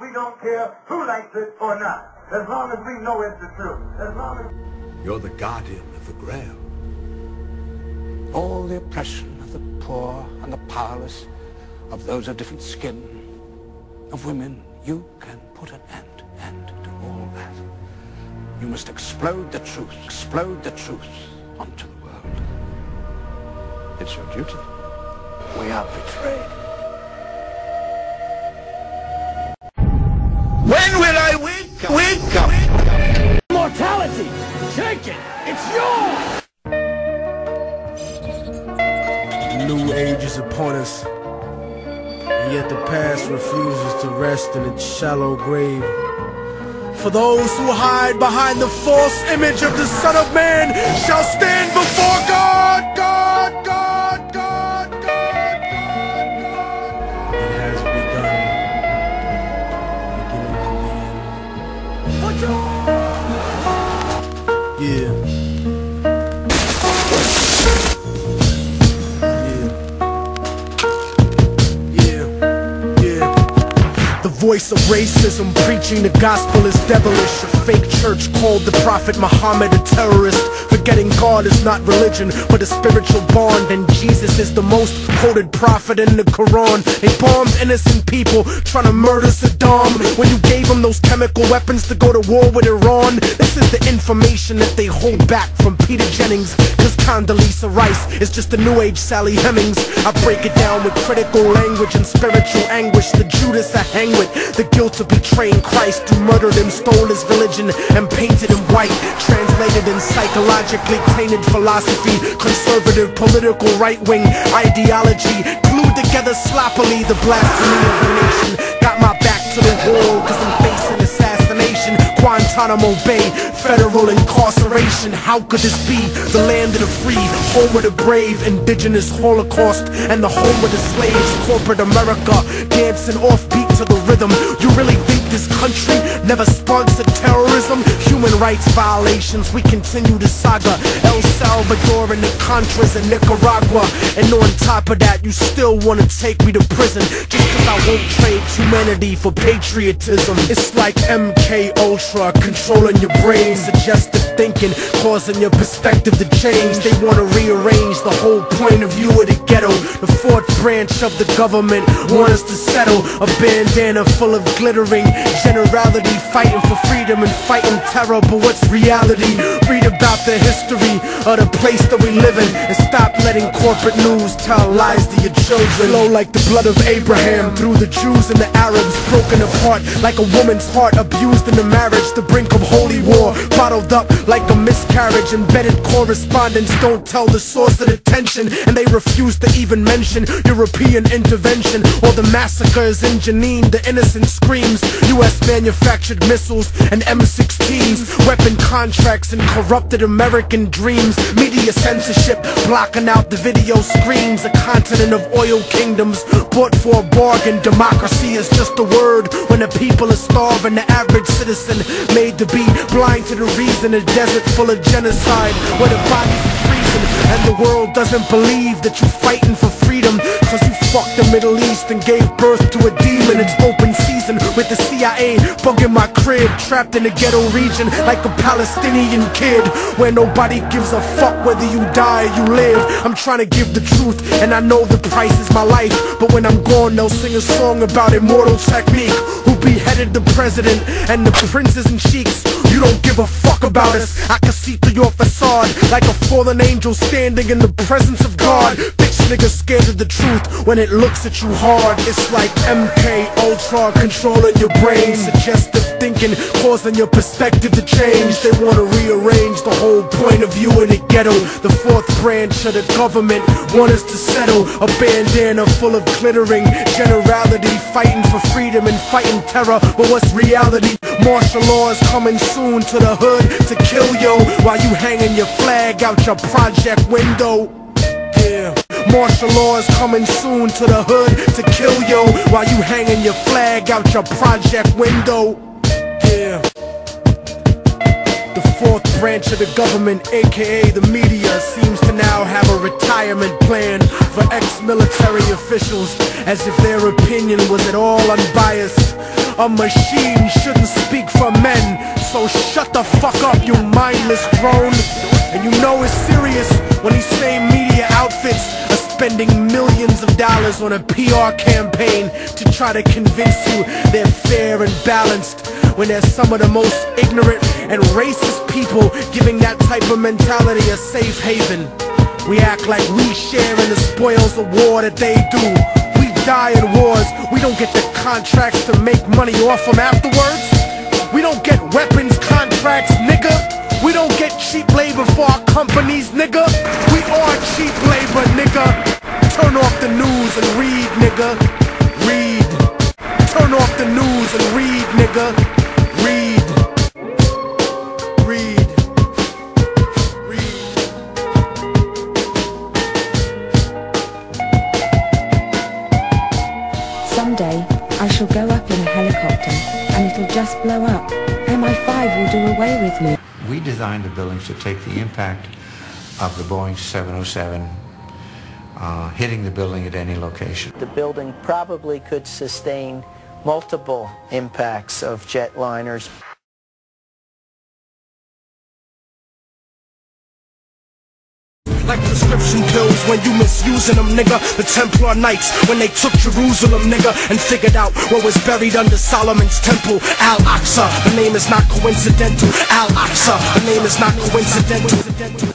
We don't care who likes it or not. As long as we know it's the truth. As long as... You're the guardian of the Grail. All the oppression of the poor and the powerless, of those of different skin, of women, you can put an end to all that. You must explode the truth onto the world. It's your duty. We are betrayed. When will I wake up? Immortality! Take it! It's yours! New age is upon us, and yet the past refuses to rest in its shallow grave. For those who hide behind the false image of the Son of Man shall stand before God. It has begun, beginning to the end. Yeah. The voice of racism preaching the gospel is devilish. A fake church called the Prophet Muhammad a terrorist. Forgetting God is not religion but a spiritual bond, and Jesus is the most quoted prophet in the Quran. They bombed innocent people trying to murder Saddam when you gave them those chemical weapons to go to war with Iran. This is the information that they hold back from Peter Jennings, cause Condoleezza Rice is just a new age Sally Hemings. I break it down with critical language and spiritual anguish. The Judas I hang with, the guilt of betraying Christ, who murdered him, stole his religion and painted him white. Translated in psychologically tainted philosophy, conservative political right-wing ideology, glued together sloppily the blasphemy of the nation. Got my back to the wall cause I'm facing assassination. Guantanamo Bay, federal incarceration. How could this be? The land of the free, home of the brave, indigenous holocaust, and the home of the slaves. Corporate America, dancing offbeat to the rhythm. You really think this country never sponsored terrorism? Human rights violations, we continue the saga. El Salvador and the Contras in Nicaragua. And on top of that, you still wanna take me to prison just cause I won't trade humanity for patriotism. It's like MK Ultra controlling your brain, suggestive thinking, causing your perspective to change. They wanna rearrange the whole point of view of the ghetto. The fourth branch of the government want us to settle. A bandana full of glittering generality, fighting for freedom and fighting terror. But what's reality? Read about the history of the place that we live in, and stop letting corporate news tell lies to your children. Flow like the blood of Abraham through the Jews and the Arabs, broken apart like a woman's heart, abused in the marriage, the brink of holy war, bottled up like a miscarriage. Embedded correspondence don't tell the source of the tension, and they refuse to even mention European intervention or the massacres in Jenin. The innocent screams, US manufactured missiles and M16s, weapon contracts and corrupted American dreams. Media censorship blocking out the video screens. A continent of oil kingdoms bought for a bargain. Democracy is just a word when the people are starving. The average citizen made to be blind to the reason. A desert full of genocide where the bodies are freezing, and the world doesn't believe that you're fighting for freedom cause you fucked the Middle East and gave birth to a demon. It's open season with the CIA bugging my crib, trapped in a ghetto region like a Palestinian kid, where nobody gives a fuck whether you die or you live. I'm trying to give the truth and I know the price is my life, but when I'm gone they'll sing a song about immortal technique, who beheaded the president and the princes and sheiks. You don't give a fuck about us. I can see through your facade like a fallen angel standing in the presence of God. Bitch niggas scared of the truth when it looks at you hard. It's like MK Ultra controlling your brain, suggestive thinking causing your perspective to change. They wanna rearrange the whole point of view in the ghetto. The fourth branch of the government want us to settle. A bandana full of glittering generality, fighting for freedom and fighting terror. But what's reality? Martial law is coming soon to the hood to kill yo while you hanging your flag out your project window. Yeah, martial law is coming soon to the hood to kill yo while you hanging your flag out your project window. Yeah, the fourth branch of the government, aka the media, seems to now have a retirement plan for ex-military officials, as if their opinion was at all unbiased. A machine shouldn't speak for men, so shut the fuck up, you mindless drone. And you know it's serious when these same media outfits are spending millions of dollars on a PR campaign to try to convince you they're fair and balanced, when they're some of the most ignorant and racist people giving that type of mentality a safe haven. We act like we share in the spoils of war that they do. We die in wars, we don't get the contracts to make money off them afterwards. We don't get weapons contracts, nigga. We don't get cheap labor for our companies, nigga. We are cheap labor, nigga. Turn off the news and read, nigga. Read. Turn off the news and read, nigga. Read. Read. Read. Someday, I shall go up in a helicopter and it'll just blow up. MI5 will do away with me. We designed the buildings to take the impact of the Boeing 707 hitting the building at any location. The building probably could sustain multiple impacts of jetliners. Like prescription pills when you misusing them, nigga. The Templar Knights when they took Jerusalem, nigga, and figured out what was buried under Solomon's temple. Al-Aqsa, the name is not coincidental. Al-Aqsa, the name is not coincidental.